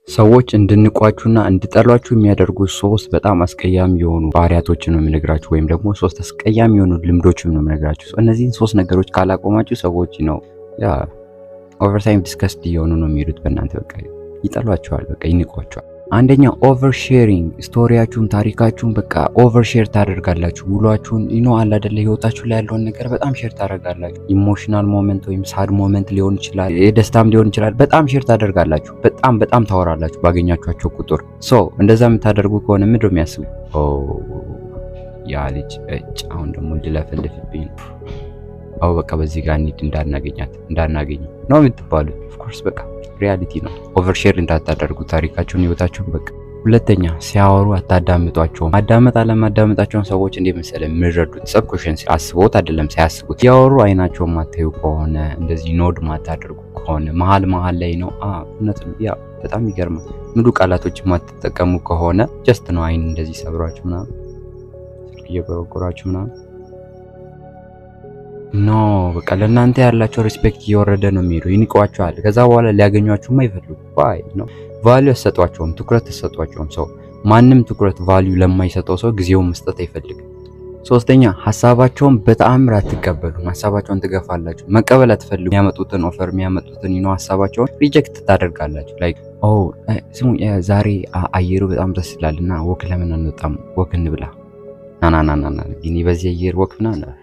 ሰዎች እንድንቋቹና እንድጠሏችሁ የሚያደርጉ ሶስት በጣም አስቀያሚ የሆኑ ባህሪያቶችን ነው የምነግራችሁ፣ ወይም ደግሞ ሶስት አስቀያሚ የሆኑ ልምዶችን ነው የምነግራችሁ። እነዚህን ሶስት ነገሮች ካላቆማችሁ ሰዎች ነው ኦቨርታይም ዲስከስድ እየሆኑ ነው የሚሄዱት በእናንተ። በቃ ይጠሏችኋል፣ በቃ ይንቋችኋል። አንደኛ ኦቨር ሼሪንግ፣ ስቶሪያችሁን ታሪካችሁን በቃ ኦቨር ሼር ታደርጋላችሁ። ውሏችሁን አለ አይደለ፣ ህይወታችሁ ላይ ያለውን ነገር በጣም ሼር ታደርጋላችሁ። ኢሞሽናል ሞመንት ወይም ሳድ ሞመንት ሊሆን ይችላል፣ የደስታም ሊሆን ይችላል። በጣም ሼር ታደርጋላችሁ። በጣም ታወራላችሁ ባገኛችኋቸው ቁጥር። እንደዛ የምታደርጉ ከሆነ ምንድን ነው የሚያስቡ? ያ ልጅ አሁን ደግሞ ልለፈልፍብኝ ነው፣ በቃ በዚህ ጋር እንሂድ እንዳናገኘው ነው የምትባሉት። ኦፍኮርስ በቃ ሪያሊቲ ነው። ኦቨር ሼር እንዳታደርጉ ታሪካቸውን፣ ህይወታቸውን። በቃ ሁለተኛ ሲያወሩ አታዳምጧቸውም። አለማዳመጣቸውን ሰዎች እንደ መሰለ የሚረዱት ሰብኮንሽንስ አስበውት አይደለም ሳያስቡት። ሲያወሩ አይናቸውን ማታዩ ከሆነ፣ እንደዚህ ኖድ ማታደርጉ ከሆነ፣ መሀል ላይ ነው እውነት ነው። ያ በጣም ይገርማል። ሙሉ ቃላቶች ማትጠቀሙ ከሆነ ጀስት ነው አይን እንደዚህ ሰብሯችሁ ምናምን እየጎረጎራችሁ ምናምን ኖ በቃ ለእናንተ ያላቸው ሪስፔክት እየወረደ ነው የሚሄደው። ይንቋቸዋል። ከዛ በኋላ ሊያገኟችሁም አይፈልጉ ነው። ቫልዩ አትሰጧቸውም፣ ትኩረት አትሰጧቸውም። ሰው ማንም ትኩረት ቫልዩ ለማይሰጠው ሰው ጊዜውን መስጠት አይፈልግም። ሶስተኛ ሀሳባቸውን በተአምር አትቀበሉም። ሀሳባቸውን ትገፋላችሁ፣ መቀበል አትፈልጉም። የሚያመጡትን ኦፈር የሚያመጡትን ሀሳባቸውን ሪጀክት ታደርጋላችሁ። ላይክ ስሙ ዛሬ አየሩ በጣም ደስ ይላልና ወክ ለምን አንወጣም? ወክ እንብላ። ናናናና ግን በዚህ አየር ወክ ምናምን